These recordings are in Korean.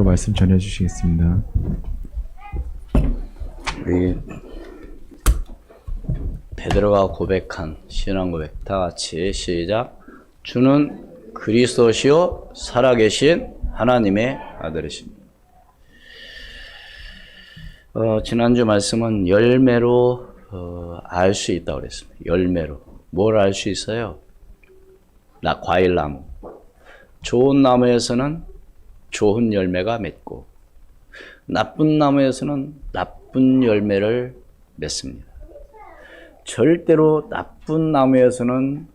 마지막으로 말씀 전해 주시겠습니다. 우리 베드로가 고백한 신앙 고백 다 같이 시작. 주는 그리스도시요 살아계신 하나님의 아들이십니다. 지난주 말씀은 열매로 알 수 있다고 그랬습니다. 열매로. 뭘 알 수 있어요? 과일나무. 좋은 나무에서는 좋은 열매가 맺고 나쁜 나무에서는 나쁜 열매를 맺습니다. 절대로 나쁜 나무에서는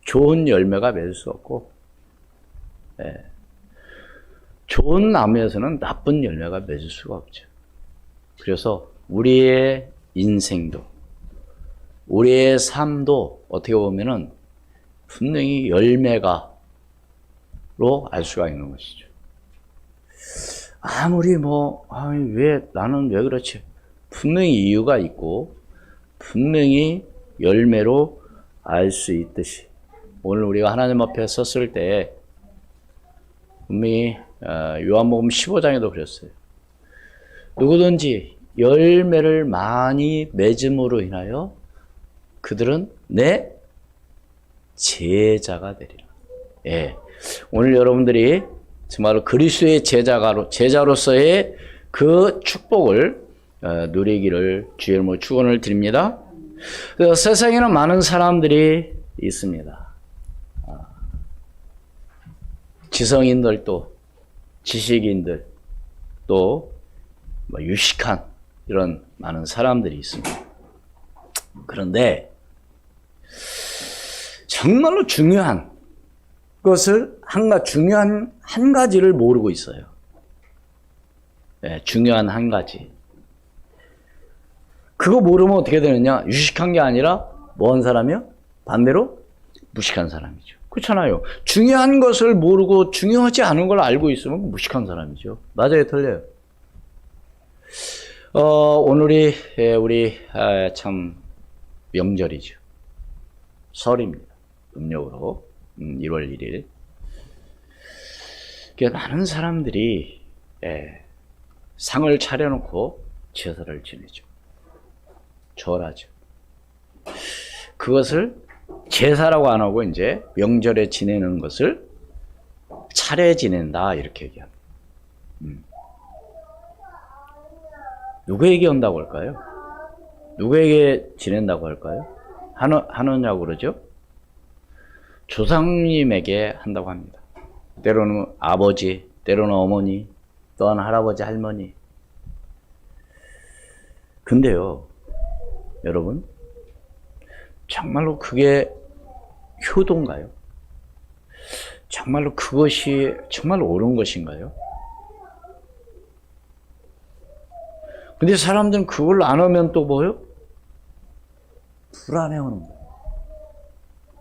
좋은 열매가 맺을 수 없고 좋은 나무에서는 나쁜 열매가 맺을 수가 없죠. 그래서 우리의 인생도 우리의 삶도 어떻게 보면은 분명히 열매가로 알 수가 있는 것이죠. 아무리 나는 왜 그렇지? 분명히 이유가 있고 분명히 열매로 알 수 있듯이 오늘 우리가 하나님 앞에 섰을 때 분명히 요한복음 15장에도 그랬어요. 누구든지 열매를 많이 맺음으로 인하여 그들은 내 제자가 되리라. 예. 오늘 여러분들이 정말로 그리스도의 제자로서의 그 축복을 누리기를 주의 이름으로 축원을 드립니다. 세상에는 많은 사람들이 있습니다. 지성인들 또 지식인들 또 유식한 이런 많은 사람들이 있습니다. 그런데 정말로 중요한 것을 중요한 한 가지를 모르고 있어요. 중요한 한 가지. 그거 모르면 어떻게 되느냐? 유식한 게 아니라 뭐한 사람이요? 반대로 무식한 사람이죠. 그렇잖아요. 중요한 것을 모르고 중요하지 않은 걸 알고 있으면 무식한 사람이죠. 맞아요, 틀려요? 오늘이 우리 참 명절이죠. 설입니다. 음력으로 1월 1일. 많은 사람들이 상을 차려놓고 제사를 지내죠. 절하죠. 그것을 제사라고 안 하고 이제 명절에 지내는 것을 차례 지낸다 이렇게 얘기합니다. 누구에게 한다고 할까요? 누구에게 지낸다고 할까요? 하느냐고 그러죠? 조상님에게 한다고 합니다. 때로는 아버지, 때로는 어머니, 또한 할아버지, 할머니. 근데요, 여러분, 정말로 그게 효도인가요? 정말로 그것이 정말 옳은 것인가요? 근데 사람들은 그걸 안 하면 또 뭐요? 불안해하는 거예요.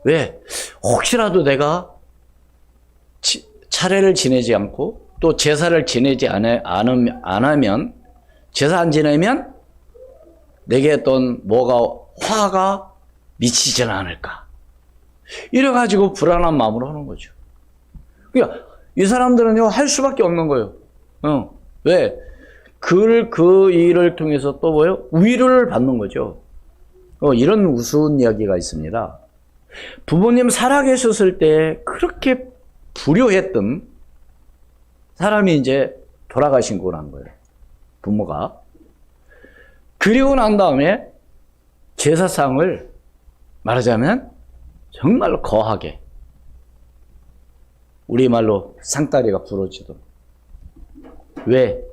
왜? 혹시라도 내가 차례를 지내지 않고 또 제사를 지내지 안 하면 제사 안 지내면 내게 어떤 화가 미치지는 않을까. 이래가지고 불안한 마음으로 하는 거죠. 그러니까 이 사람들은요 할 수밖에 없는 거예요. 왜? 그 일을 통해서 또 뭐예요? 위로를 받는 거죠. 이런 우스운 이야기가 있습니다. 부모님 살아계셨을 때 그렇게 불효했던 사람이 이제 돌아가신 거란 거예요. 부모가. 그리고 난 다음에 제사상을 말하자면 정말로 거하게 우리말로 상다리가 부러지도록. 왜?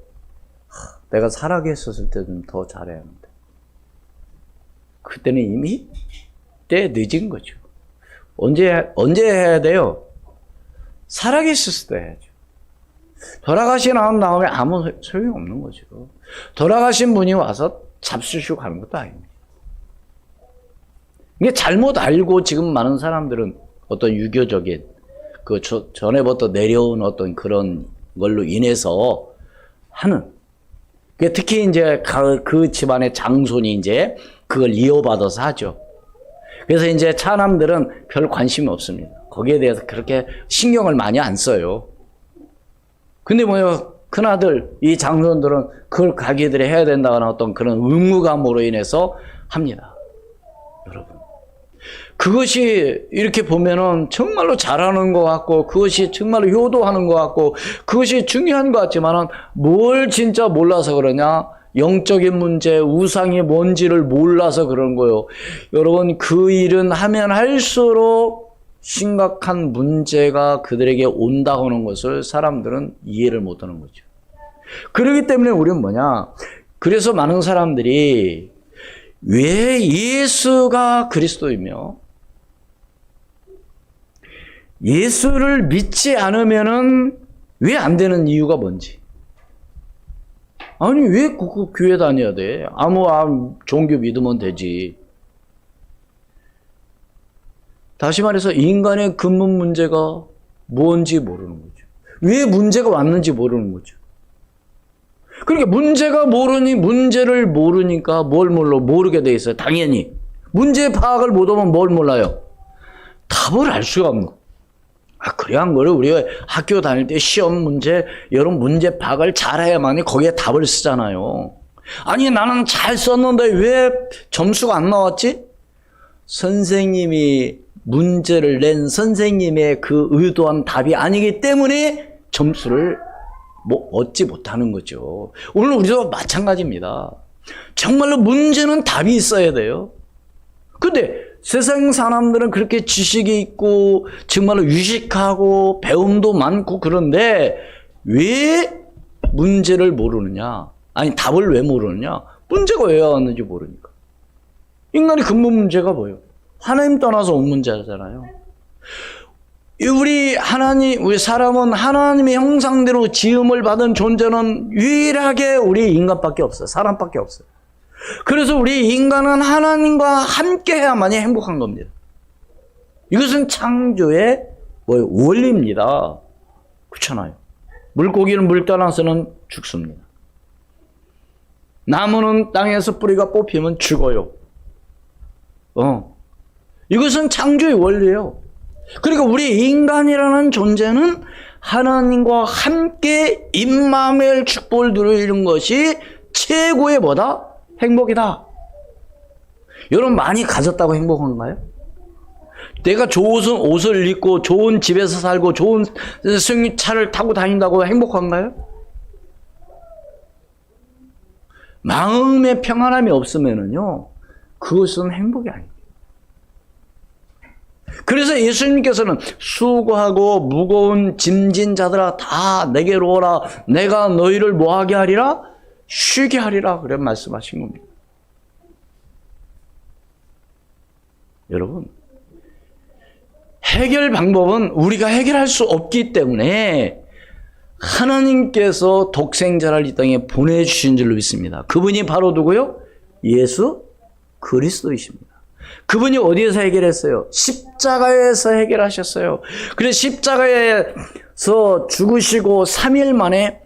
내가 살아계셨을 때 좀 더 잘해야 하는데 그때는 이미 때 늦은 거죠. 언제 해야 돼요? 살아계셨을 때 해야죠. 돌아가시고 난 다음에 아무 소용이 없는 거죠. 돌아가신 분이 와서 잡수시고 가는 것도 아닙니다. 이게 잘못 알고 지금 많은 사람들은 어떤 유교적인 전에부터 내려온 어떤 그런 걸로 인해서 하는, 특히 이제 그 집안의 장손이 이제 그걸 이어받아서 하죠. 그래서 이제 차남들은 별 관심이 없습니다. 거기에 대해서 그렇게 신경을 많이 안 써요. 근데 뭐요? 큰아들, 이 장손들은 그걸 가게들이 해야 된다거나 어떤 그런 의무감으로 인해서 합니다. 여러분. 그것이 이렇게 보면은 정말로 잘하는 것 같고, 그것이 정말로 효도하는 것 같고, 그것이 중요한 것 같지만은 뭘 진짜 몰라서 그러냐? 영적인 문제, 우상이 뭔지를 몰라서 그런 거예요. 여러분, 그 일은 하면 할수록 심각한 문제가 그들에게 온다고 하는 것을 사람들은 이해를 못하는 거죠. 그렇기 때문에 우리는 뭐냐? 그래서 많은 사람들이 왜 예수가 그리스도이며 예수를 믿지 않으면은 왜 안 되는 이유가 뭔지. 아니, 왜 그 교회 다녀야 돼? 아무 종교 믿으면 되지. 다시 말해서 인간의 근본 문제가 뭔지 모르는 거죠. 왜 문제가 왔는지 모르는 거죠. 그러니까 문제가 문제를 모르니까 뭘 모르게 돼 있어요. 당연히. 문제 파악을 못하면 뭘 몰라요? 답을 알 수가 없는 거예요. 그래 한 거를 우리가 학교 다닐 때 시험 문제, 여러분 문제 파악을 잘해야만이 거기에 답을 쓰잖아요. 아니, 나는 잘 썼는데 왜 점수가 안 나왔지? 선생님이 문제를 낸 선생님의 그 의도한 답이 아니기 때문에 점수를 얻지 못하는 거죠. 오늘 우리도 마찬가지입니다. 정말로 문제는 답이 있어야 돼요. 근데 세상 사람들은 그렇게 지식이 있고 정말로 유식하고 배움도 많고 그런데 왜 문제를 모르느냐? 아니, 답을 왜 모르느냐? 문제가 왜 왔는지 모르니까. 인간의 근본 문제가 뭐예요? 하나님 떠나서 온 문제잖아요. 우리 사람은 하나님의 형상대로 지음을 받은 존재는 유일하게 우리 인간밖에 없어요. 사람밖에 없어요. 그래서 우리 인간은 하나님과 함께 해야만이 행복한 겁니다. 이것은 창조의 원리입니다. 그렇잖아요. 물고기는 물 떠나서는 죽습니다. 나무는 땅에서 뿌리가 뽑히면 죽어요. 이것은 창조의 원리예요. 그러니까 우리 인간이라는 존재는 하나님과 함께 임마누엘 축복을 누리는 것이 최고의 행복이다. 여러분, 많이 가졌다고 행복한가요? 내가 좋은 옷을 입고 좋은 집에서 살고 좋은 승용차를 타고 다닌다고 행복한가요? 마음의 평안함이 없으면은요, 그것은 행복이 아닙니다. 그래서 예수님께서는 수고하고 무거운 짐진 자들아 다 내게로 오라. 내가 너희를 뭐하게 하리라? 쉬게 하리라. 그래 말씀하신 겁니다. 여러분, 해결 방법은 우리가 해결할 수 없기 때문에 하나님께서 독생자를 이 땅에 보내주신 줄로 믿습니다. 그분이 바로 누구요? 예수 그리스도이십니다. 그분이 어디에서 해결했어요? 십자가에서 해결하셨어요. 그래서 십자가에서 죽으시고 3일 만에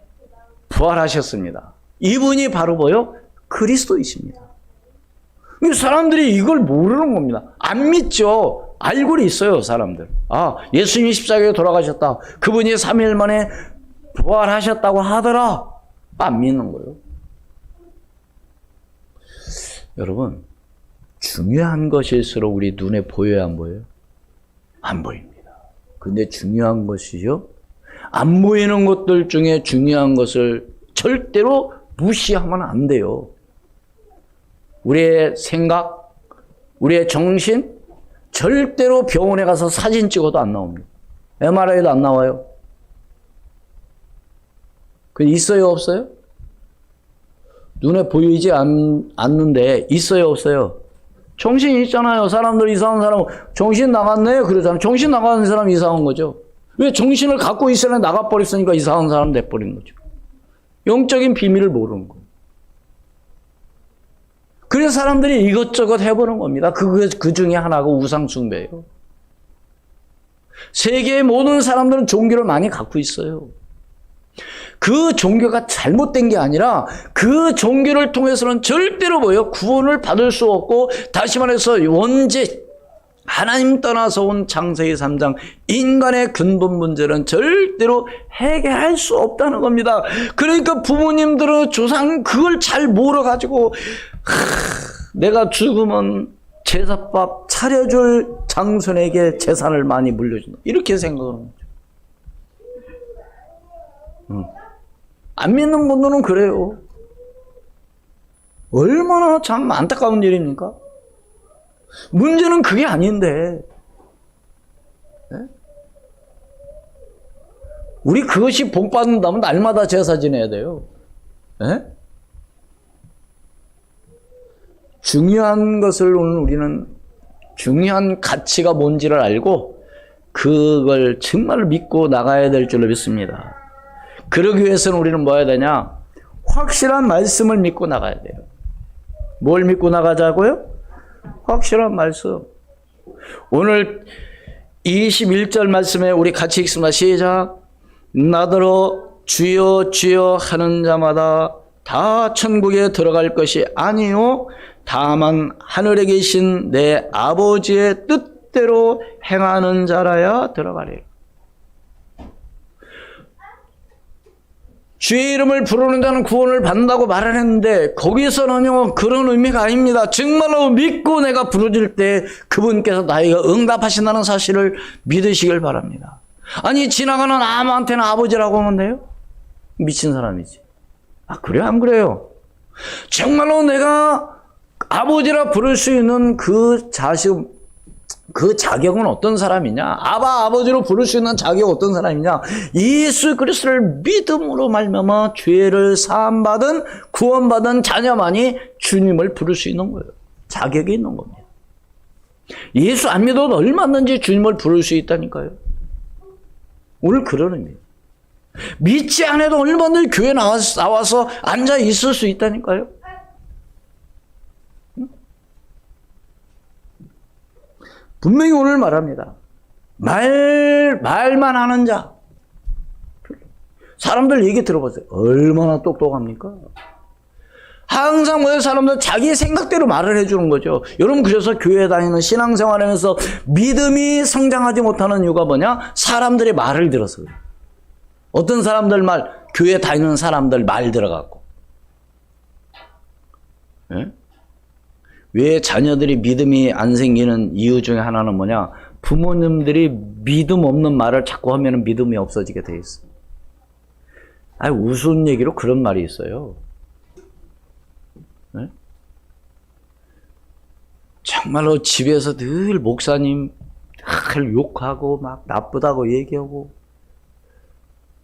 부활하셨습니다. 이분이 바로 뭐요? 그리스도이십니다. 사람들이 이걸 모르는 겁니다. 안 믿죠. 알고는 있어요, 사람들. 예수님이 십자가에 돌아가셨다. 그분이 3일 만에 부활하셨다고 하더라. 안 믿는 거예요. 여러분, 중요한 것일수록 우리 눈에 보여야 안 보여요? 안 보입니다. 근데 중요한 것이죠. 안 보이는 것들 중에 중요한 것을 절대로 무시하면 안 돼요. 우리의 생각, 우리의 정신, 절대로 병원에 가서 사진 찍어도 안 나옵니다. MRI도 안 나와요. 그 있어요, 없어요? 눈에 보이지 않는데 있어요, 없어요? 정신이 있잖아요. 사람들 이상한 사람 정신 나갔네 그러잖아요. 정신 나가는 사람 이상한 거죠. 왜? 정신을 갖고 있으면 나가버렸으니까 이상한 사람 돼버린 거죠. 영적인 비밀을 모르는 거예요. 그래서 사람들이 이것저것 해보는 겁니다. 그 중에 하나가 우상숭배예요. 세계의 모든 사람들은 종교를 많이 갖고 있어요. 그 종교가 잘못된 게 아니라 그 종교를 통해서는 절대로 구원을 받을 수 없고, 다시 말해서 하나님 떠나서 온 창세기 3장 인간의 근본 문제는 절대로 해결할 수 없다는 겁니다. 그러니까 부모님들은 조상 그걸 잘 몰아가지고 내가 죽으면 제사밥 차려줄 장손에게 재산을 많이 물려준다. 이렇게 생각하는 거죠. 안 믿는 분들은 그래요. 얼마나 참 안타까운 일입니까? 문제는 그게 아닌데, 네? 우리 그것이 복 받는다면 날마다 제사 지내야 돼요. 네? 중요한 것을 오늘 우리는 중요한 가치가 뭔지를 알고 그걸 정말 믿고 나가야 될 줄로 믿습니다. 그러기 위해서는 우리는 뭐 해야 되냐? 확실한 말씀을 믿고 나가야 돼요. 뭘 믿고 나가자고요? 확실한 말씀. 오늘 21절 말씀에 우리 같이 읽습니다. 시작. 나더러 주여 주여 하는 자마다 다 천국에 들어갈 것이 아니요 다만 하늘에 계신 내 아버지의 뜻대로 행하는 자라야 들어가리라. 주의 이름을 부르는 자는 구원을 받는다고 말을 했는데 거기서는요 그런 의미가 아닙니다. 정말로 믿고 내가 부르질 때 그분께서 나에게 응답하신다는 사실을 믿으시길 바랍니다. 아니 지나가는 아무한테나 아버지라고 하면 돼요? 미친 사람이지. 아 그래요? 안 그래요? 정말로 내가 아버지라 부를 수 있는 그 자격은 어떤 사람이냐? 아버지로 부를 수 있는 자격이 어떤 사람이냐? 예수 그리스도를 믿음으로 말미암아 죄를 사함받은 구원받은 자녀만이 주님을 부를 수 있는 거예요. 자격이 있는 겁니다. 예수 안 믿어도 얼마든지 주님을 부를 수 있다니까요. 오늘 그런 의미예요. 믿지 않아도 얼마든지 교회 나와서 앉아 있을 수 있다니까요. 분명히 오늘 말합니다. 말만 하는 자. 사람들 얘기 들어보세요. 얼마나 똑똑합니까? 항상 모든 사람들 자기 생각대로 말을 해주는 거죠. 여러분 그래서 교회 다니는 신앙생활하면서 믿음이 성장하지 못하는 이유가 뭐냐? 사람들의 말을 들어서 그래요. 어떤 사람들 말, 교회 다니는 사람들 말 들어갖고. 예? 왜 자녀들이 믿음이 안 생기는 이유 중에 하나는 뭐냐? 부모님들이 믿음 없는 말을 자꾸 하면 믿음이 없어지게 돼 있어. 아니, 우스운 얘기로 그런 말이 있어요. 네? 정말로 집에서 늘 목사님 욕하고 막 나쁘다고 얘기하고,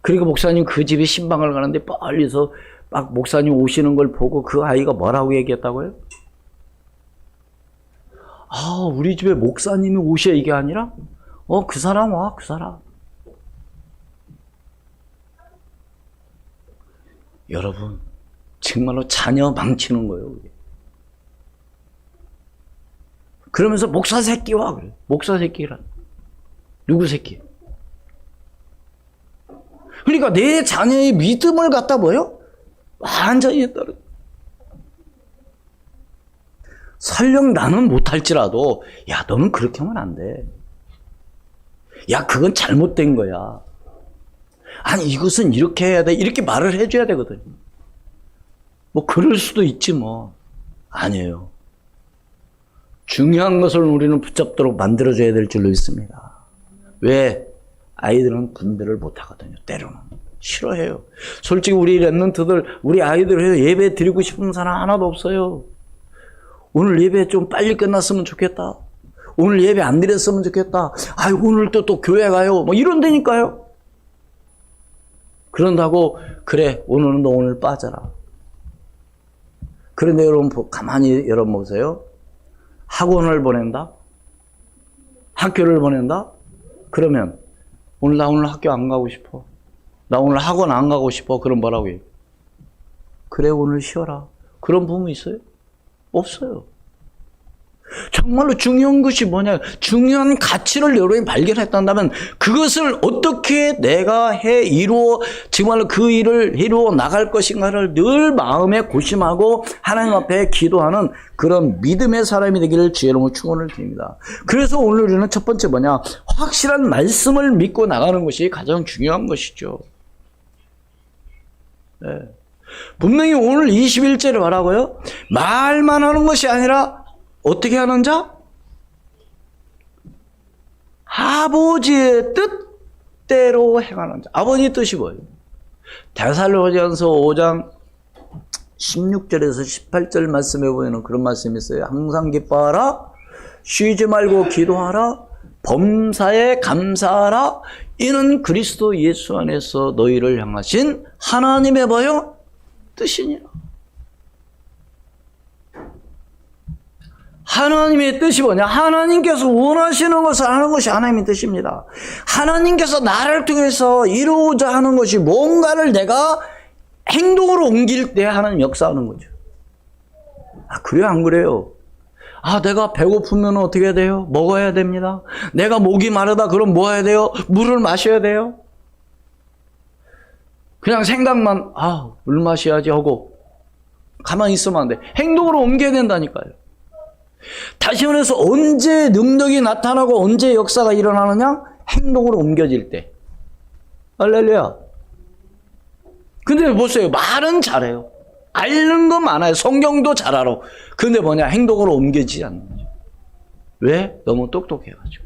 그리고 목사님 그 집에 신방을 가는데 빨리서 막 목사님 오시는 걸 보고 그 아이가 뭐라고 얘기했다고요? 아, 우리 집에 목사님이 오셔 이게 아니라 그 사람 와, 그 사람. 여러분 정말로 자녀 망치는 거예요. 그게. 그러면서 목사 새끼와 그래. 목사 새끼란 누구 새끼? 그러니까 내 자녀의 믿음을 갖다 뭐요? 완전히 따르. 설령 나는 못할지라도 야 너는 그렇게 하면 안 돼. 야 그건 잘못된 거야. 아니 이것은 이렇게 해야 돼. 이렇게 말을 해줘야 되거든. 뭐 그럴 수도 있지 뭐. 아니에요. 중요한 것을 우리는 붙잡도록 만들어줘야 될 줄로 믿습니다. 왜? 아이들은 분별을 못하거든요. 때로는. 싫어해요. 솔직히 우리 랩런트들 우리 아이들 예배 드리고 싶은 사람 하나도 없어요. 오늘 예배 좀 빨리 끝났으면 좋겠다. 오늘 예배 안 드렸으면 좋겠다. 아유 오늘 또 교회 가요. 뭐 이런다니까요. 그런다고 그래 오늘은 너 오늘 빠져라. 그런데 여러분 가만히 여러분 보세요. 학원을 보낸다? 학교를 보낸다? 그러면 나 오늘 학교 안 가고 싶어. 나 오늘 학원 안 가고 싶어. 그럼 뭐라고 해요? 그래 오늘 쉬어라. 그런 부모 있어요? 없어요. 정말로 중요한 것이 뭐냐? 중요한 가치를 여러분이 발견했다면 그것을 어떻게 내가 정말로 그 일을 이루어 나갈 것인가를 늘 마음에 고심하고 하나님 앞에 기도하는 그런 믿음의 사람이 되기를 주의 이름으로 축원을 드립니다. 그래서 오늘 우리는 첫 번째 뭐냐? 확실한 말씀을 믿고 나가는 것이 가장 중요한 것이죠. 네. 분명히 오늘 21절에 뭐라고요? 말만 하는 것이 아니라 어떻게 하는 자? 아버지의 뜻대로 행하는 자. 아버지의 뜻이 뭐예요? 데살로니가서 5장 16절에서 18절 말씀에 보면 그런 말씀이 있어요. 항상 기뻐하라, 쉬지 말고 기도하라, 범사에 감사하라. 이는 그리스도 예수 안에서 너희를 향하신 하나님의 뭐요? 뜻이니라. 하나님의 뜻이 뭐냐? 하나님께서 원하시는 것을 하는 것이 하나님의 뜻입니다. 하나님께서 나를 통해서 이루고자 하는 것이 뭔가를 내가 행동으로 옮길 때 하나님 역사하는 거죠. 그래요? 안 그래요? 내가 배고프면 어떻게 해야 돼요? 먹어야 됩니다. 내가 목이 마르다 그럼 뭐 해야 돼요? 물을 마셔야 돼요. 그냥 생각만 물 마셔야지 하고 가만히 있으면 안 돼. 행동으로 옮겨야 된다니까요. 다시 말해서 언제 능력이 나타나고 언제 역사가 일어나느냐? 행동으로 옮겨질 때. 할렐루야. 근데 보세요. 말은 잘해요. 앓는 거 많아요. 성경도 잘 알아. 근데 뭐냐? 행동으로 옮겨지지 않는 거죠. 왜? 너무 똑똑해가지고.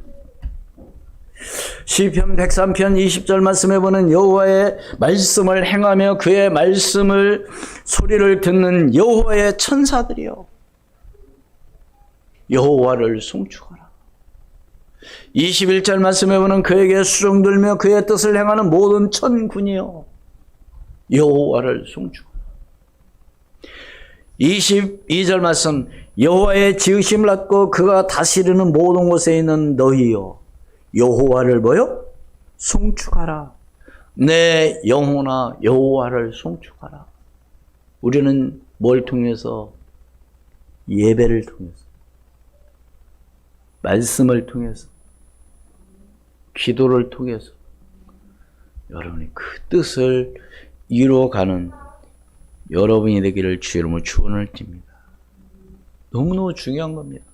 시편 103편 20절 말씀해 보는 여호와의 말씀을 행하며 그의 말씀을 소리를 듣는 여호와의 천사들이요. 여호와를 송축하라. 21절 말씀해 보는 그에게 수종들며 그의 뜻을 행하는 모든 천군이요. 여호와를 송축하라. 22절 말씀 여호와의 지으심을 받고 그가 다스리는 모든 곳에 있는 너희요. 여호와를 뭐요? 송축하라. 내 영혼아 여호와를 송축하라. 우리는 뭘 통해서? 예배를 통해서, 말씀을 통해서, 기도를 통해서 여러분이 그 뜻을 이루어가는 여러분이 되기를 주의 이름으로 축원을 드립니다. 너무너무 중요한 겁니다.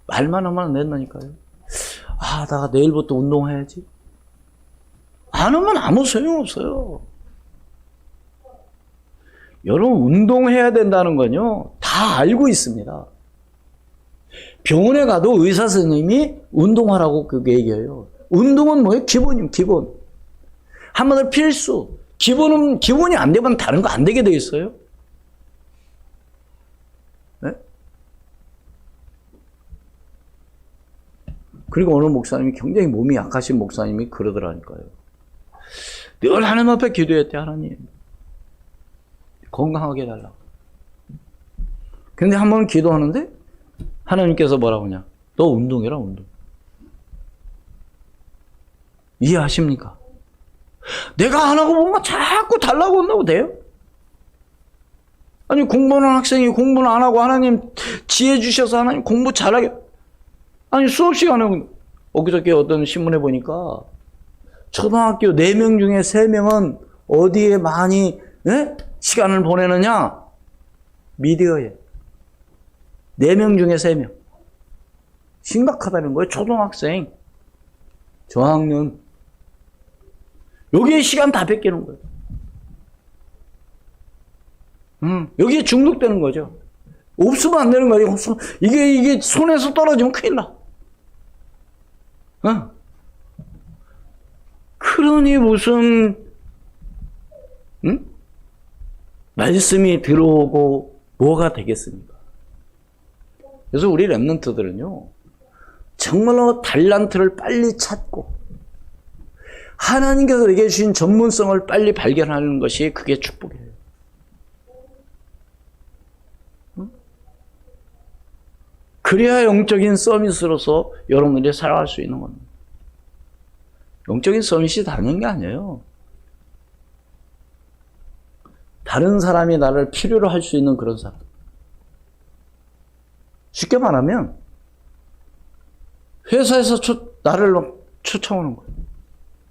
말만 하면 안 된다니까요. 내가 내일부터 운동해야지. 안 하면 아무 소용없어요. 여러분 운동해야 된다는 건요 다 알고 있습니다. 병원에 가도 의사 선생님이 운동하라고 그렇게 얘기해요. 운동은 뭐예요? 기본이에요. 기본. 한마디로 필수. 기본이 안 되면 다른 거 안 되게 돼 있어요. 네? 그리고 어느 목사님이 굉장히 몸이 약하신 목사님이 그러더라니까요. 늘 하나님 앞에 기도했대. 하나님 건강하게 해달라고. 근데 한 번 기도하는데 하나님께서 뭐라고 하냐? 너 운동해라 운동. 이해하십니까? 내가 안 하고 뭔가 자꾸 달라고 한다고 돼요? 아니 공부하는 학생이 공부는 안 하고 하나님 지혜 주셔서 하나님 공부 잘하게. 아니 수업 시간에 엊그저께 어떤 신문에 보니까 초등학교 4명 중에 3명은 어디에 많이 시간을 보내느냐? 미디어에. 4명 중에 3명. 심각하다는 거예요. 초등학생, 저학년. 여기에 시간 다 뺏기는 거예요. 여기에 중독되는 거죠. 없으면 안 되는 거예요. 이게 손에서 떨어지면 큰일 나. 그러니 무슨 말씀이 들어오고 뭐가 되겠습니까? 그래서 우리 랩런트들은요 정말로 달란트를 빨리 찾고 하나님께서 내게 주신 전문성을 빨리 발견하는 것이 그게 축복이에요. 그래야 영적인 서밋으로서 여러분들이 살아갈 수 있는 겁니다. 영적인 서밋이 다른 게 아니에요. 다른 사람이 나를 필요로 할 수 있는 그런 사람. 쉽게 말하면 회사에서 나를 막 초청하는 거예요.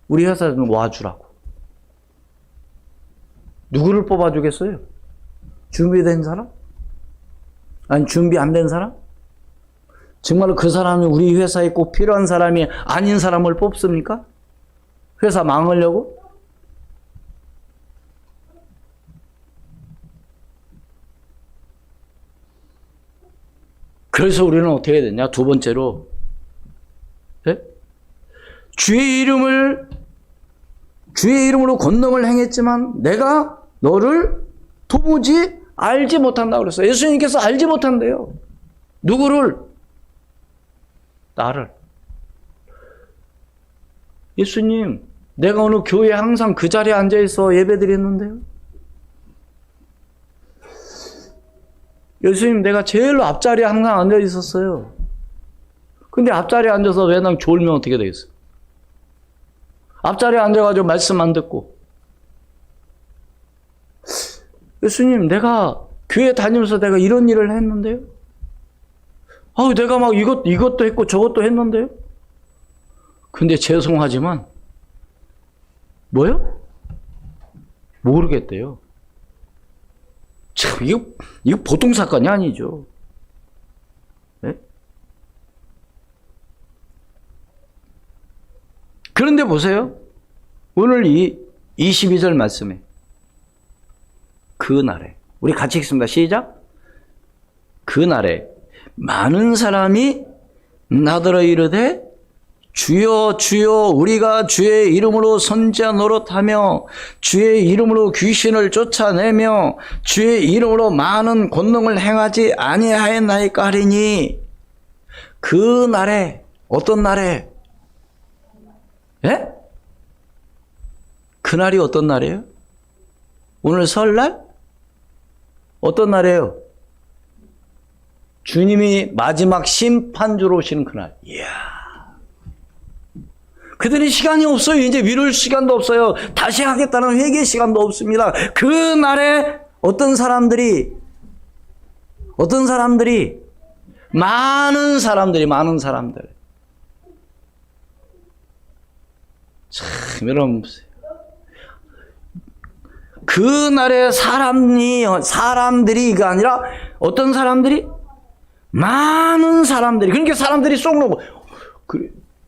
우리 회사에 좀 와주라고. 누구를 뽑아주겠어요? 준비된 사람? 아니 준비 안 된 사람? 정말로 그 사람이 우리 회사에 꼭 필요한 사람이 아닌 사람을 뽑습니까? 회사 망하려고? 그래서 우리는 어떻게 해야 되냐? 두 번째로, 네? 주의 이름으로 권능을 행했지만 내가 너를 도무지 알지 못한다 그랬어요. 예수님께서 알지 못한대요. 누구를? 나를. 예수님, 내가 오늘 교회에 항상 그 자리에 앉아있어 예배드렸는데요. 예수님, 내가 제일 앞자리에 항상 앉아있었어요. 근데 앞자리에 앉아서 왜난 졸면 어떻게 되겠어? 앞자리에 앉아가지고 말씀 안 듣고. 예수님, 내가 교회 다니면서 내가 이런 일을 했는데요. 내가 막 이것도 했고 저것도 했는데요. 근데 죄송하지만 뭐요? 모르겠대요. 참, 이거 보통 사건이 아니죠. 네? 그런데 보세요. 오늘 이 22절 말씀에 그날에 우리 같이 읽습니다. 시작. 그날에 많은 사람이 나더러 이르되 주여 주여 우리가 주의 이름으로 선지자 노릇하며 주의 이름으로 귀신을 쫓아내며 주의 이름으로 많은 권능을 행하지 아니하였나이까 하리니. 그날에 어떤 날에? 예? 그날이 어떤 날이에요? 오늘 설날? 어떤 날이에요? 주님이 마지막 심판주로 오시는 그날. 이야. 그들이 시간이 없어요. 이제 미룰 시간도 없어요. 다시 하겠다는 회개 시간도 없습니다. 그날에 어떤 사람들이 많은 사람들. 참, 여러분 보세요. 그날에 사람들이가 아니라 어떤 사람들이? 많은 사람들이. 그러니까 사람들이 쏙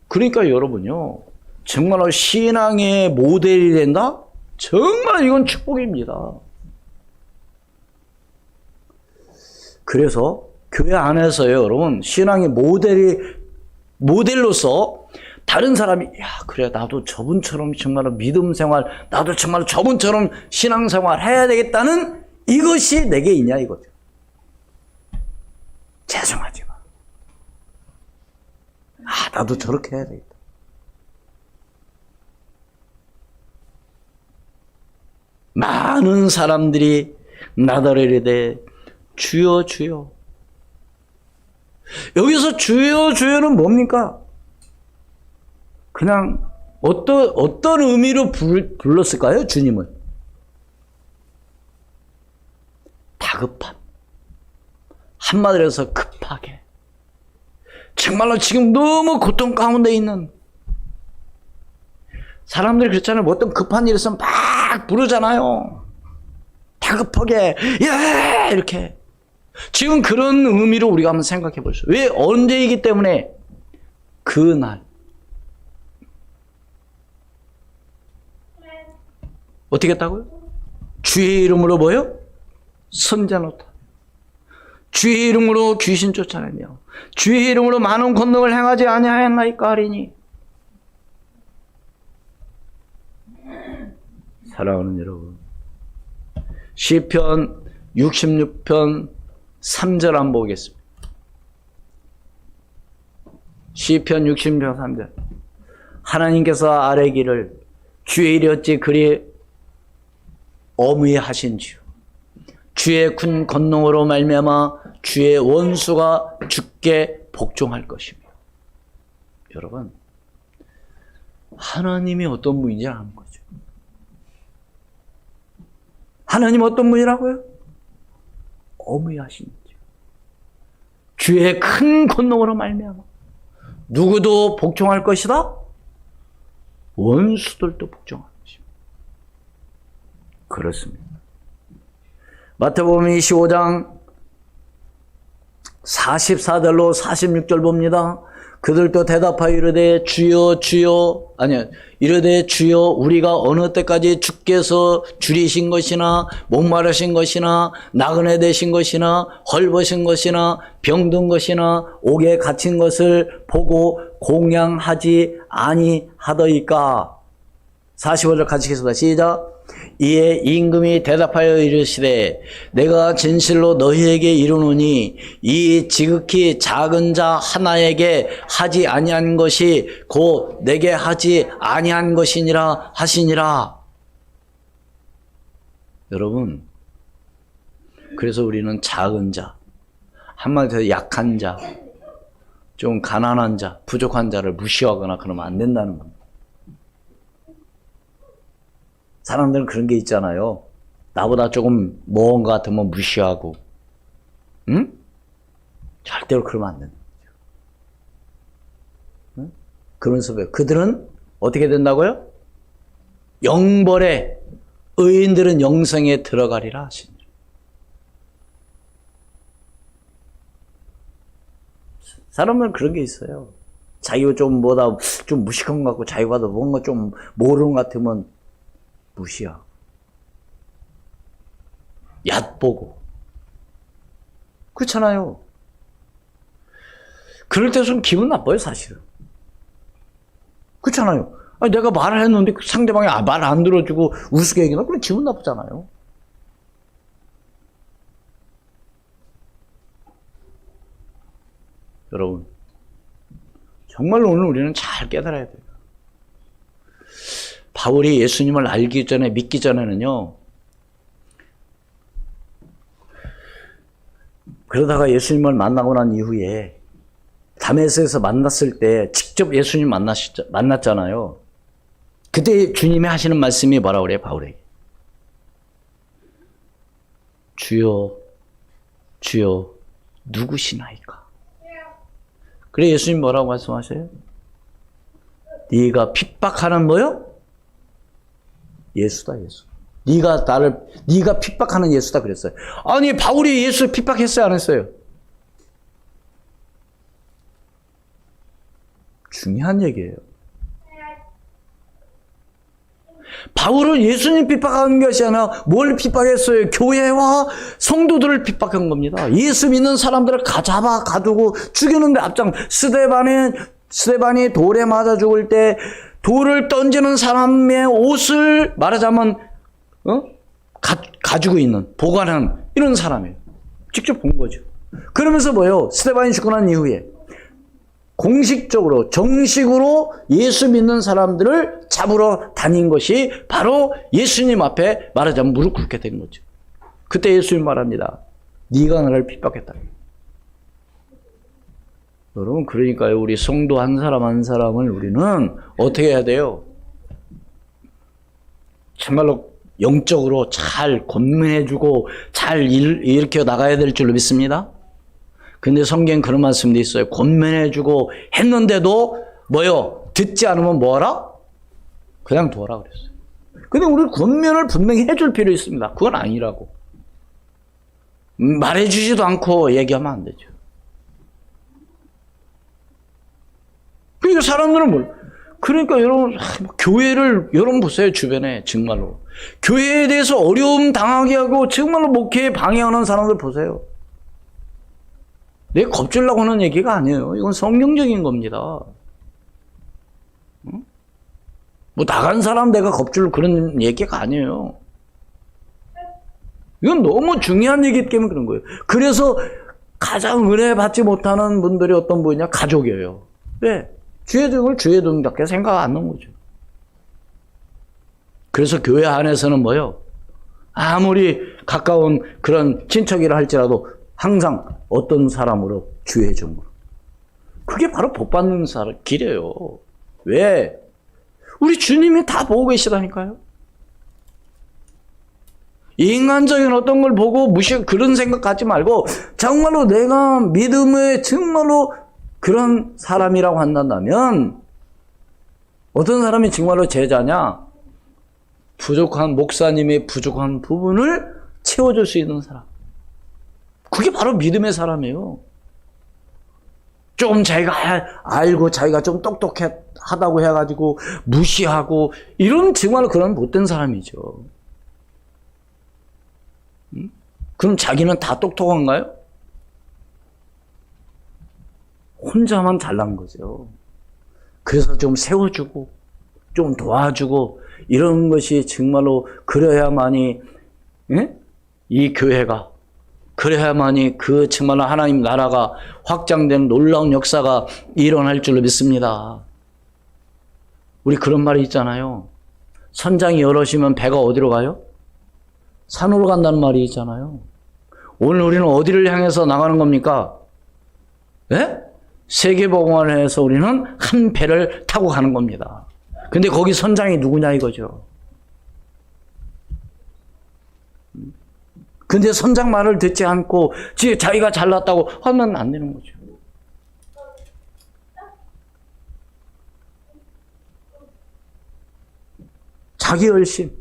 그러니까 여러분요. 정말로 신앙의 모델이 된다? 정말 이건 축복입니다. 그래서 교회 안에서요, 여러분, 신앙의 모델로서 다른 사람이, 그래, 나도 저분처럼 정말로 믿음 생활, 나도 정말 저분처럼 신앙 생활 해야 되겠다는 이것이 내게 있냐, 이거죠. 죄송하지만. 나도 저렇게 해야 되겠다. 많은 사람들이 나더러 이르되 주여 주여. 여기서 주여 주여는 뭡니까? 그냥 어떤 의미로 불렀을까요? 주님은 다급함. 한마디로 해서 급하게. 정말로 지금 너무 고통 가운데 있는 사람들이 그렇잖아요. 어떤 급한 일 있으면 막 부르잖아요. 다급하게 이렇게. 지금 그런 의미로 우리가 한번 생각해 보시죠. 왜? 언제이기 때문에? 그날. 어떻게 했다고요? 주의 이름으로 뭐요? 선자노다. 주의 이름으로 귀신 쫓아내며 주의 이름으로 많은 권능을 행하지 아니하였나이까 하리니. 사랑하는 여러분, 시편 66편 3절 한번 보겠습니다. 시편 66편 3절. 하나님께서 아뢰기를 주의 일이 어찌 그리 어무하신지요. 주의 큰 권능으로 말미암아 주의 원수가 주께 복종할 것이며. 여러분, 하나님이 어떤 분인지 아는 거죠. 하나님 어떤 분이라고요? 어무하신지요. 주의 큰 권능으로 말미암아 누구도 복종할 것이다? 원수들도 복종할 것입니다. 그렇습니다. 마태복음 25장 44절로 46절 봅니다. 그들도 대답하여 이르되 주여 주여 이르되 주여 우리가 어느 때까지 주께서 줄이신 것이나 목마르신 것이나 나그네 되신 것이나 헐벗은 것이나 병든 것이나 옥에 갇힌 것을 보고 공양하지 아니하더이까. 45절 같이 읽겠습니다. 시작. 이에 임금이 대답하여 이르시되 내가 진실로 너희에게 이르노니 이 지극히 작은 자 하나에게 하지 아니한 것이 곧 내게 하지 아니한 것이니라 하시니라. 여러분, 그래서 우리는 작은 자, 한마디로 약한 자, 좀 가난한 자, 부족한 자를 무시하거나 그러면 안 된다는 겁니다. 사람들은 그런 게 있잖아요. 나보다 조금 모은 것 같으면 무시하고, 응? 절대로 그러면 안 된다. 응? 그러면서 왜? 그들은 어떻게 된다고요? 영벌에, 의인들은 영생에 들어가리라 하시니. 사람은 그런 게 있어요. 자기가 좀 무식한 것 같고, 자기가 뭔가 좀 모르는 것 같으면 무시하고 얕보고 그렇잖아요. 그럴 때 좀 기분 나빠요, 사실은. 그렇잖아요. 아니, 내가 말을 했는데 상대방이 말 안 들어주고 우스개 얘기나 그럼 기분 나쁘잖아요. 여러분, 정말로 오늘 우리는 잘 깨달아야 돼요. 바울이 예수님을 알기 전에, 믿기 전에는요, 그러다가 예수님을 만나고 난 이후에 다메섹에서 만났을 때 직접 예수님 만났잖아요. 그때 주님이 하시는 말씀이 뭐라고 그래요, 바울에게? 주여, 주여, 누구시나이까? 그래 예수님 뭐라고 말씀하셔요? 네가 핍박하는 뭐요? 예수다, 예수. 네가 핍박하는 예수다 그랬어요. 아니, 바울이 예수 핍박했어요, 안 했어요? 중요한 얘기예요. 바울은 예수님 핍박한 것이 아니라 뭘 핍박했어요? 교회와 성도들을 핍박한 겁니다. 예수 믿는 사람들을 가두고 죽이는데 스데반이 돌에 맞아 죽을 때 돌을 던지는 사람의 옷을 말하자면 가지고 있는, 보관한 이런 사람이에요. 직접 본 거죠. 그러면서 뭐예요? 스데반이 죽고 난 이후에 공식적으로 정식으로 예수 믿는 사람들을 잡으러 다닌 것이 바로 예수님 앞에 말하자면 무릎 꿇게 된 거죠. 그때 예수님 말합니다. 네가 나를 핍박했다. 여러분, 그러니까요, 우리 성도 한 사람 한 사람을 우리는 어떻게 해야 돼요? 정말로 영적으로 잘 권면해주고 잘 일으켜 나가야 될 줄로 믿습니다. 근데 성경에 그런 말씀도 있어요. 권면해주고 했는데도 뭐요? 듣지 않으면 뭐하라? 그냥 둬라 그랬어요. 근데 우리 권면을 분명히 해줄 필요 있습니다. 그건 아니라고. 말해주지도 않고 얘기하면 안 되죠. 그러니까 사람들은 그러니까 여러분, 교회를, 여러분 보세요, 주변에, 정말로. 교회에 대해서 어려움 당하게 하고, 정말로 목회에 방해하는 사람들 보세요. 내 겁주려고 하는 얘기가 아니에요. 이건 성경적인 겁니다. 응? 나간 사람 내가 겁줄 그런 얘기가 아니에요. 이건 너무 중요한 얘기이기 때문에 그런 거예요. 그래서 가장 은혜 받지 못하는 분들이 어떤 분이냐? 가족이에요. 왜? 주의 종을 주의 종답게 생각 안 하는 거죠. 그래서 교회 안에서는 뭐요? 아무리 가까운 그런 친척이라 할지라도 항상 어떤 사람으로? 주의 종으로. 그게 바로 복받는 길이에요. 왜? 우리 주님이 다 보고 계시다니까요. 인간적인 어떤 걸 보고 그런 생각 갖지 말고 정말로 내가 믿음의 정말로 그런 사람이라고 한다면 어떤 사람이 정말로 제자냐? 부족한 목사님의 부족한 부분을 채워줄 수 있는 사람. 그게 바로 믿음의 사람이에요. 좀 자기가 알고 자기가 좀 똑똑하다고 해가지고 무시하고 이런 정말 그런 못된 사람이죠. 그럼 자기는 다 똑똑한가요? 혼자만 잘난 거죠. 그래서 좀 세워주고 좀 도와주고 이런 것이 정말로 그래야만이 이 교회가 그래야만이 그 정말로 하나님 나라가 확장되는 놀라운 역사가 일어날 줄로 믿습니다. 우리 그런 말이 있잖아요. 선장이 여럿이면 배가 어디로 가요? 산으로 간다는 말이 있잖아요. 오늘 우리는 어디를 향해서 나가는 겁니까? 네? 세계복음화를 해서 우리는 한 배를 타고 가는 겁니다. 근데 거기 선장이 누구냐 이거죠. 근데 선장 말을 듣지 않고 자기가 잘났다고 하면 안 되는 거죠. 자기 열심.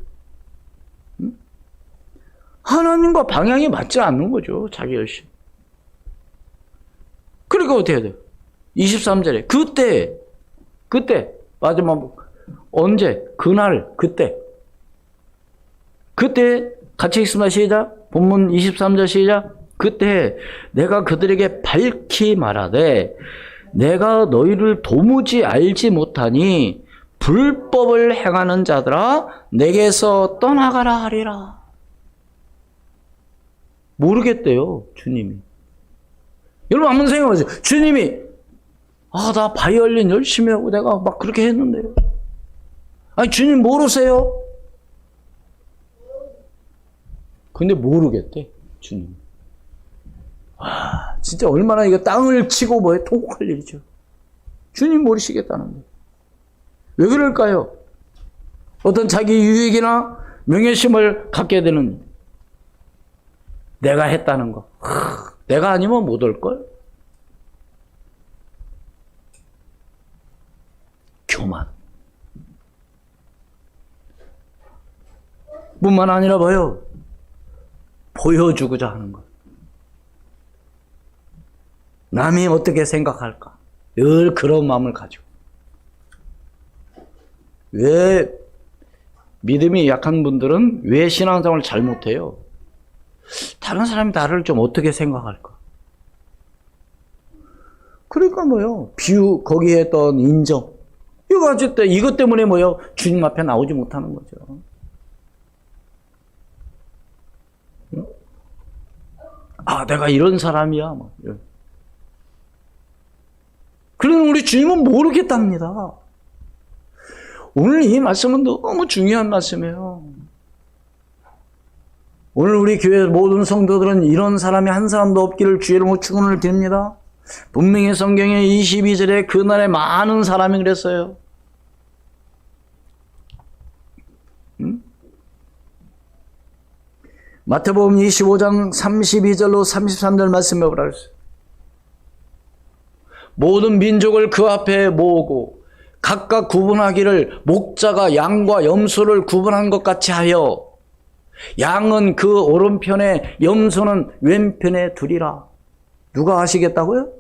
하나님과 방향이 맞지 않는 거죠. 자기 열심. 그러니까 어떻게 해야 돼요? 23절에 그때 마지막 언제? 그날 그때 같이 읽습니다. 시작. 본문 23절 시작. 그때 내가 그들에게 밝히 말하되 내가 너희를 도무지 알지 못하니 불법을 행하는 자들아 내게서 떠나가라 하리라. 모르겠대요, 주님이. 여러분 한번 생각하세요. 주님이 나 바이올린 열심히 하고 내가 막 그렇게 했는데요. 아니 주님 모르세요? 근데 모르겠대, 주님. 진짜 얼마나 이거 땅을 치고 뭐에 통곡할 일이죠. 주님 모르시겠다는데. 왜 그럴까요? 어떤 자기 유익이나 명예심을 갖게 되는 내가 했다는 거. 내가 아니면 못 올걸? 교만. 뿐만 아니라 뭐요? 보여주고자 하는 것. 남이 어떻게 생각할까? 늘 그런 마음을 가지고. 왜 믿음이 약한 분들은 왜 신앙생활을 잘 못해요? 다른 사람이 나를 좀 어떻게 생각할까? 그러니까 뭐요? 비유, 거기에 했던 인정. 이것 때문에 뭐요? 주님 앞에 나오지 못하는 거죠. 내가 이런 사람이야. 그러면 우리 주님은 모르겠답니다. 오늘 이 말씀은 너무 중요한 말씀이에요. 오늘 우리 교회 모든 성도들은 이런 사람이 한 사람도 없기를 주의 이름으로 축원을 드립니다. 분명히 성경에 22절에 그날에 많은 사람이 그랬어요. 마태복음 25장 32절로 33절 말씀해 보라 그랬어요. 모든 민족을 그 앞에 모으고 각각 구분하기를 목자가 양과 염소를 구분한 것 같이 하여 양은 그 오른편에 염소는 왼편에 두리라. 누가 하시겠다고요?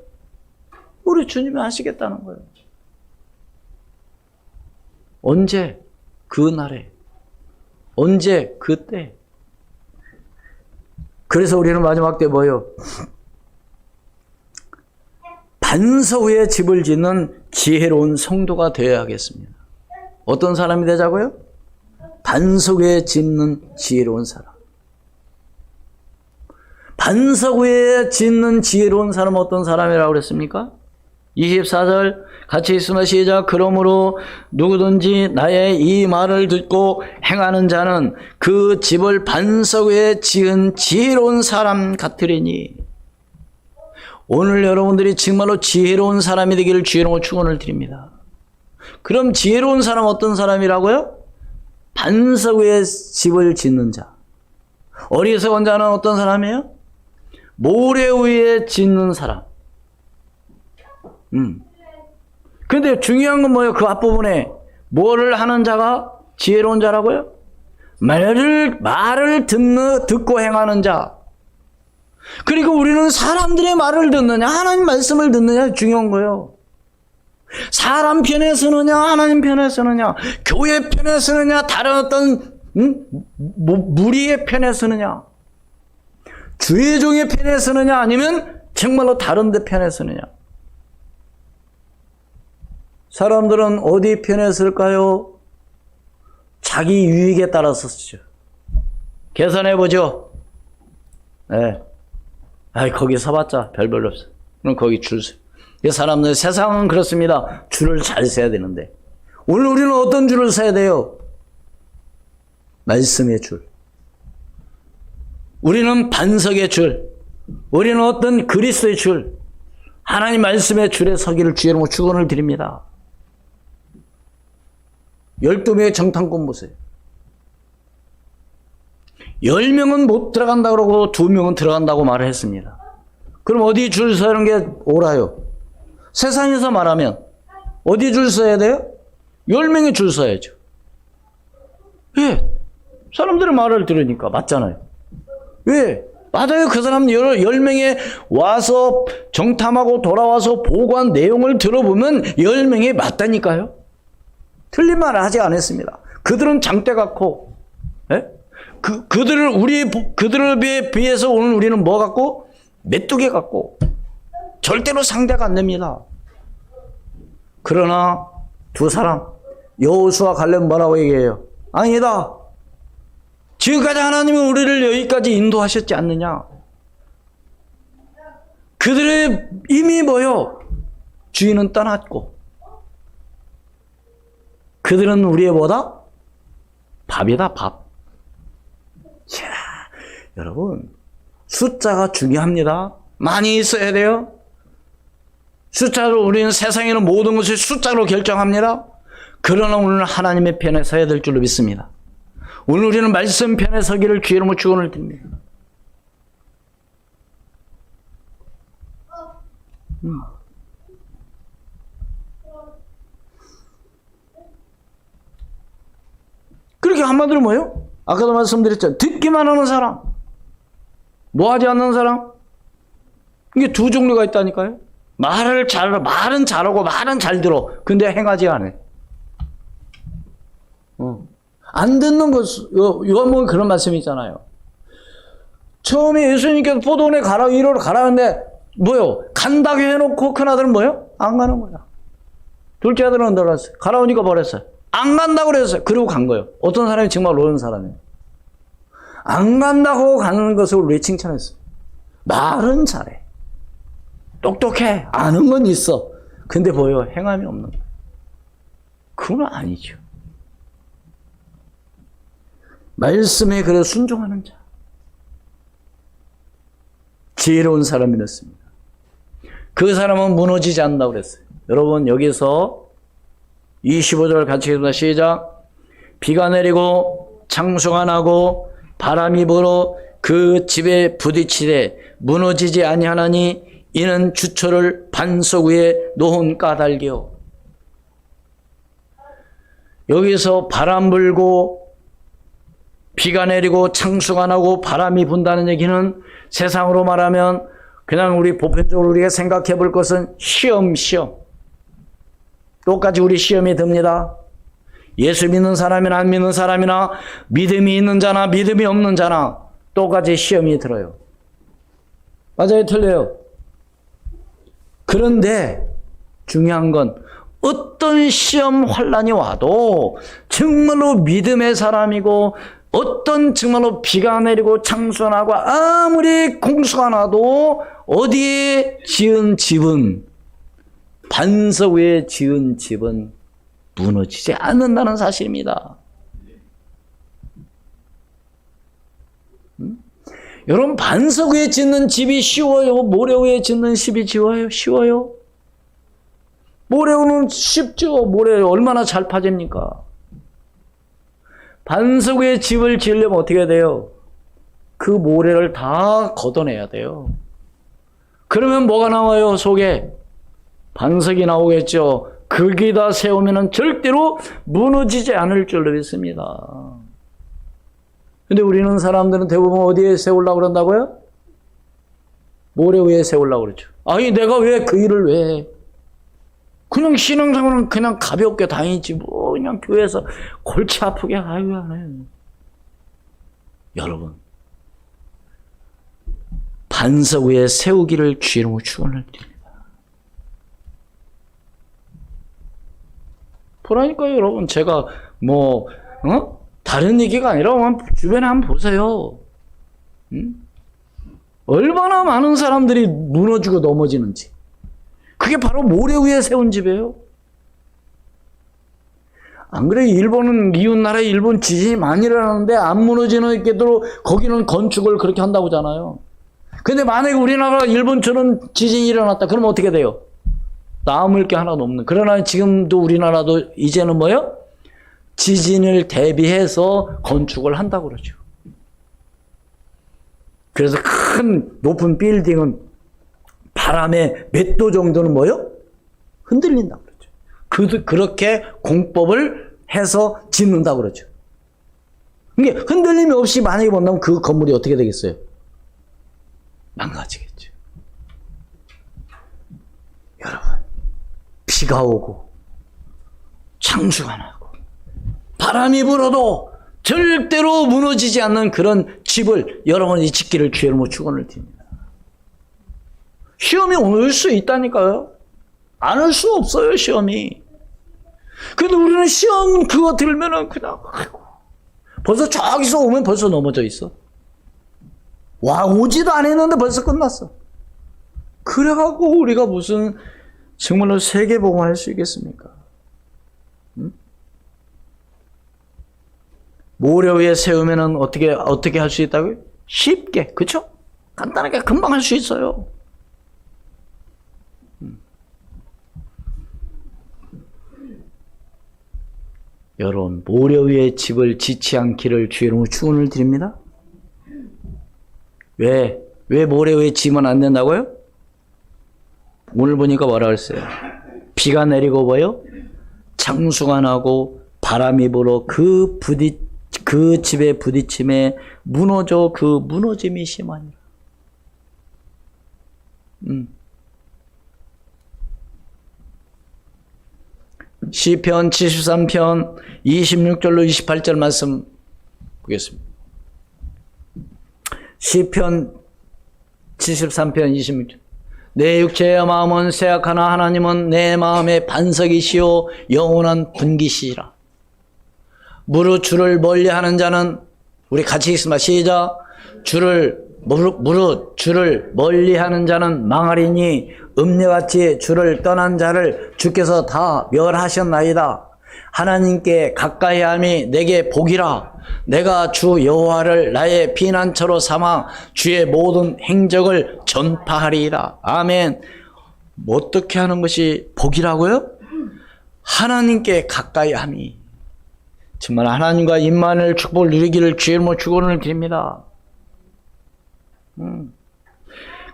우리 주님이 하시겠다는 거예요. 언제? 그날에. 언제? 그때. 그래서 우리는 마지막 때 뭐예요? 반석 위에 집을 짓는 지혜로운 성도가 되어야겠습니다. 어떤 사람이 되자고요? 반석 위에 짓는 지혜로운 사람. 반석 위에 짓는 지혜로운 사람은 어떤 사람이라고 그랬습니까? 24절 같이 있으면 시작. 그러므로 누구든지 나의 이 말을 듣고 행하는 자는 그 집을 반석 위에 지은 지혜로운 사람 같으리니. 오늘 여러분들이 정말로 지혜로운 사람이 되기를 주의로 축원을 드립니다. 그럼 지혜로운 사람 어떤 사람이라고요? 반석 위에 집을 짓는 자. 어리석은 자는 어떤 사람이에요? 모래 위에 짓는 사람. 근데 중요한 건 뭐예요? 그 앞부분에 뭐를 하는 자가 지혜로운 자라고요? 말을 듣고 행하는 자. 그리고 우리는 사람들의 말을 듣느냐, 하나님 말씀을 듣느냐 중요한 거예요. 사람 편에 서느냐, 하나님 편에 서느냐, 교회 편에 서느냐, 다른 어떤 무리의 편에 서느냐, 주의 종의 편에 서느냐, 아니면 정말로 다른 데 편에 서느냐. 사람들은 어디 편에 설까요? 자기 유익에 따라서 쓰죠. 계산해보죠. 네. 거기 서봤자 별별 없어. 그럼 거기 줄 서. 사람들, 세상은 그렇습니다. 줄을 잘 서야 되는데. 오늘 우리는 어떤 줄을 서야 돼요? 말씀의 줄. 우리는 반석의 줄. 우리는 어떤 그리스도의 줄. 하나님 말씀의 줄에 서기를 주의 이름으로 축원을 드립니다. 12명의 정탐꾼 보세요. 10명은 못 들어간다고 그러고 2명은 들어간다고 말을 했습니다. 그럼 어디 줄 서는 게 옳아요? 세상에서 말하면 어디 줄 서야 돼요? 10명이 줄 서야죠. 왜? 사람들의 말을 들으니까 맞잖아요. 왜? 맞아요. 그 사람 10명이 와서 정탐하고 돌아와서 보고한 내용을 들어보면 10명이 맞다니까요. 틀린 말을 하지 않았습니다. 그들은 장대 같고, 예? 그들을 비해서 오늘 우리는 뭐 같고? 메뚜기 같고, 절대로 상대가 안 됩니다. 그러나 두 사람, 여호수아 갈렙 뭐라고 얘기해요? 아니다. 지금까지 하나님은 우리를 여기까지 인도하셨지 않느냐? 그들의 이미 뭐요? 주인은 떠났고, 그들은 우리의 뭐다? 밥이다, 밥. 자, 여러분, 숫자가 중요합니다. 많이 있어야 돼요. 숫자로 우리는 세상에는 모든 것을 숫자로 결정합니다. 그러나 오늘 하나님의 편에 서야 될 줄로 믿습니다. 오늘 우리는 말씀 편에 서기를 주의 이름으로 축원을 드립니다. 그렇게 한마디로 뭐예요? 아까도 말씀드렸죠. 듣기만 하는 사람, 뭐 하지 않는 사람. 이게 두 종류가 있다니까요. 말은 잘하고 말은 잘 들어. 근데 행하지 않아. 안 듣는 것, 요한복음에 그런 말씀이 있잖아요. 처음에 예수님께서 포도원에 가라, 이리로 가라는데 뭐요? 간다고 해놓고 큰 아들은 뭐요? 안 가는 거야. 둘째 아들은 들어갔어요. 가라오니까 버렸어요. 안 간다고 그랬어요. 그리고 간 거예요. 어떤 사람이 정말 옳은 사람이에요. 안 간다고 가는 것을 우리 칭찬했어요. 말은 잘해. 똑똑해. 아는 건 있어. 근데 뭐예요? 행함이 없는 거예요. 그건 아니죠. 말씀에 그래 순종하는 자. 지혜로운 사람이었습니다. 그 사람은 무너지지 않는다고 그랬어요. 여러분 여기서 25절 같이 읽습니다. 시작. 비가 내리고 창수가 나고 바람이 불어 그 집에 부딪히되 무너지지 아니하나니 이는 주초를 반석 위에 놓은 까닭이요. 여기서 바람 불고 비가 내리고 창수가 나고 바람이 분다는 얘기는 세상으로 말하면 그냥 우리 보편적으로 우리가 생각해 볼 것은 시험. 똑같이 우리 시험이 듭니다. 예수 믿는 사람이나 안 믿는 사람이나 믿음이 있는 자나 믿음이 없는 자나 똑같이 시험이 들어요. 맞아요? 틀려요? 그런데 중요한 건 어떤 시험 환난이 와도 정말로 믿음의 사람이고 어떤 정말로 비가 내리고 창수가 나고 아무리 공수가 나도 어디에 지은 집은 반석 위에 지은 집은 무너지지 않는다는 사실입니다. 여러분 반석 위에 짓는 집이 쉬워요? 모래 위에 짓는 집이 쉬워요? 모래 위는 쉽죠. 모래 얼마나 잘 파집니까? 반석 위에 집을 지으려면 어떻게 해야 돼요? 그 모래를 다 걷어내야 돼요. 그러면 뭐가 나와요? 속에 반석이 나오겠죠. 거기다 세우면 절대로 무너지지 않을 줄로 믿습니다. 근데 우리는 사람들은 대부분 어디에 세우려고 그런다고요? 모래 위에 세우려고 그러죠. 아니 내가 왜 그 일을 왜 해? 그냥 신앙생활은 그냥 가볍게 다니지 뭐 그냥 교회에서 골치 아프게 아유 안 해요. 여러분 반석 위에 세우기를 주 이름으로 축원을 드립니다. 보라니까요 여러분 제가 뭐 다른 얘기가 아니라 주변에 한번 보세요. 얼마나 많은 사람들이 무너지고 넘어지는지. 그게 바로 모래 위에 세운 집이에요. 안 그래? 일본은 이웃나라 일본 지진이 많이 일어나는데 안 무너지는 게도 거기는 건축을 그렇게 한다고 하잖아요. 근데 만약에 우리나라 일본처럼 지진이 일어났다. 그러면 어떻게 돼요? 남을 게 하나도 없는. 그러나 지금도 우리나라도 이제는 뭐예요? 지진을 대비해서 건축을 한다고 그러죠. 그래서 큰 높은 빌딩은 바람에 몇 도 정도는 뭐예요? 흔들린다고 그러죠. 그렇게 공법을 해서 짓는다고 그러죠. 이게 흔들림이 없이 만약에 본다면 그 건물이 어떻게 되겠어요? 망가지겠죠. 여러분, 비가 오고 창수가 나고 바람이 불어도 절대로 무너지지 않는 그런 집을 여러분이 짓기를 주의 이름으로 축원을 드립니다. 시험이 올 수 있다니까요. 안 올 수 없어요, 시험이. 근데 우리는 시험 그거 들면은 그냥 아이고, 벌써 저기서 오면 벌써 넘어져 있어. 와, 오지도 않았는데 벌써 끝났어. 그래갖고 우리가 무슨 정말로 세계복음을 할 수 있겠습니까? 모래 위에 세우면은 어떻게 할 수 있다고요? 쉽게, 그쵸? 간단하게 금방 할 수 있어요. 여러분, 모래 위에 집을 짓지 않기를 주의 이름으로 축원을 드립니다. 왜 모래 위에 지면 안 된다고요? 오늘 보니까 뭐라 그랬어요? 비가 내리고 뭐요? 창수가 나고 바람이 불어 그 집에 부딪힘에 무너져 그 무너짐이 심하니라. 시편 73편 26절로 28절 말씀 보겠습니다. 시편 73편 26절. 내 육체의 마음은 쇠약하나 하나님은 내 마음의 반석이시요 영원한 분기시라. 무릇 주를 멀리하는 자는 우리 같이 읽습니다. 시작. 무릇 주를 멀리하는 자는 망하리니 음녀같이 주를 떠난 자를 주께서 다 멸하셨나이다. 하나님께 가까이함이 내게 복이라. 내가 주 여호와를 나의 피난처로 삼아 주의 모든 행적을 전파하리이다. 아멘. 어떻게 하는 것이 복이라고요? 하나님께 가까이함이. 정말 하나님과 임만을 축복을 누리기를 주의 이름으로 축원을 드립니다.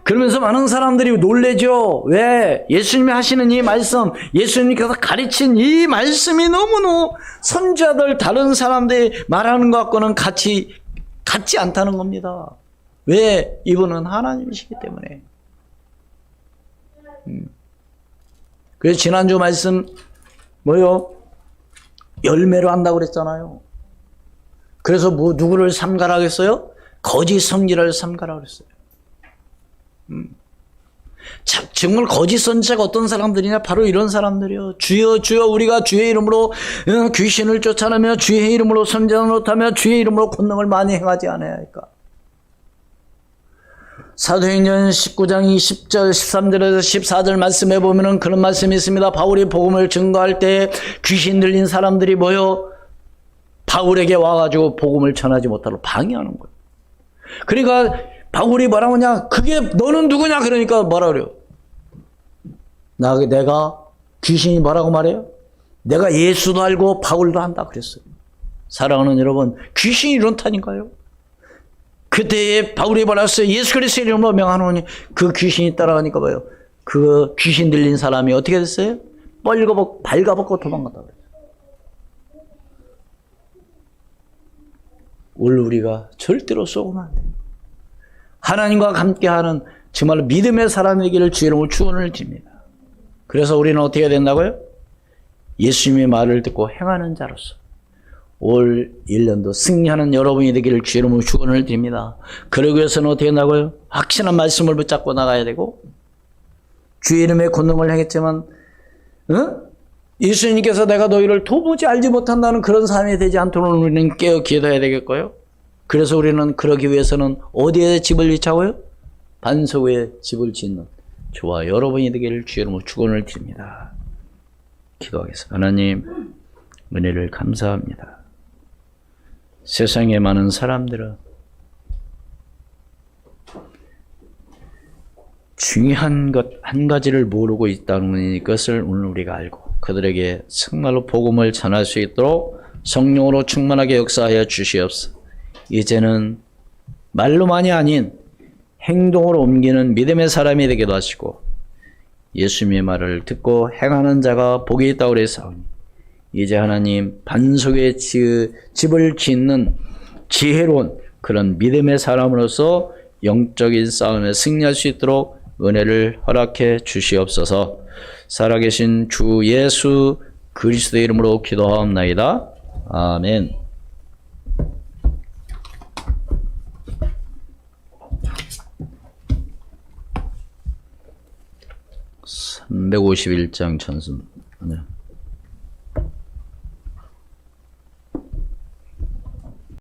그러면서 많은 사람들이 놀래죠. 왜? 예수님이 하시는 이 말씀, 예수님께서 가르친 이 말씀이 너무너무 선지자들 다른 사람들이 말하는 것과는 같지 않다는 겁니다. 왜? 이분은 하나님이시기 때문에. 그래서 지난주 말씀 뭐요? 열매로 한다고 그랬잖아요. 그래서 누구를 삼가라 그랬어요? 거짓 선지자를 삼가라 그랬어요. 정말 거짓 선지자가 어떤 사람들이냐? 바로 이런 사람들이요. 주여 주여 우리가 주의 이름으로 귀신을 쫓아내며 주의 이름으로 선지자를 못하며 주의 이름으로 권능을 많이 행하지 않아야 할까? 사도행전 19장 20절 13절에서 14절 말씀해 보면은 그런 말씀이 있습니다. 바울이 복음을 증거할 때 귀신 들린 사람들이 모여 바울에게 와가지고 복음을 전하지 못하도록 방해하는 거예요. 그러니까 바울이 뭐라고 하냐? 그게 너는 누구냐? 그러니까 뭐라 그래요? 내가 귀신이 뭐라고 말해요? 내가 예수도 알고 바울도 한다 그랬어요. 사랑하는 여러분, 귀신이 이런다니까요. 그때에 바울이 받았어요. 예수 그리스도의 이름으로 명하노니 그 귀신이 따라가니까 봐요. 그 귀신 들린 사람이 어떻게 됐어요? 발가벗고 도망갔다 그래요. 오늘 우리가 절대로 쏘면 안 돼요. 하나님과 함께하는 정말 믿음의 사람이기를 주의 이름으로 축원을 드립니다. 그래서 우리는 어떻게 해야 된다고요? 예수님의 말을 듣고 행하는 자로서 올 1년도 승리하는 여러분이 되기를 주의 이름으로 축원을 드립니다. 그러기 위해서는 어떻게 한다고요? 확실한 말씀을 붙잡고 나가야 되고 주의 이름의 권능을 행했지만 예수님께서 내가 너희를 도무지 알지 못한다는 그런 삶이 되지 않도록 우리는 깨어 기도해야 되겠고요. 그래서 우리는 그러기 위해서는 어디에 집을 지자고요? 반석 위에 집을 짓는 저와 여러분이 되기를 주의 이름으로 축원을 드립니다. 기도하겠습니다. 하나님 은혜를 감사합니다. 세상에 많은 사람들은 중요한 것 한 가지를 모르고 있다는 것을 오늘 우리가 알고 그들에게 정말로 복음을 전할 수 있도록 성령으로 충만하게 역사하여 주시옵소서. 이제는 말로만이 아닌 행동으로 옮기는 믿음의 사람이 되기도 하시고 예수님의 말을 듣고 행하는 자가 복이 있다고 그래서 이제 하나님 반석에 집을 짓는 지혜로운 그런 믿음의 사람으로서 영적인 싸움에 승리할 수 있도록 은혜를 허락해 주시옵소서. 살아계신 주 예수 그리스도의 이름으로 기도하옵나이다. 아멘. (351장) 전순. 네.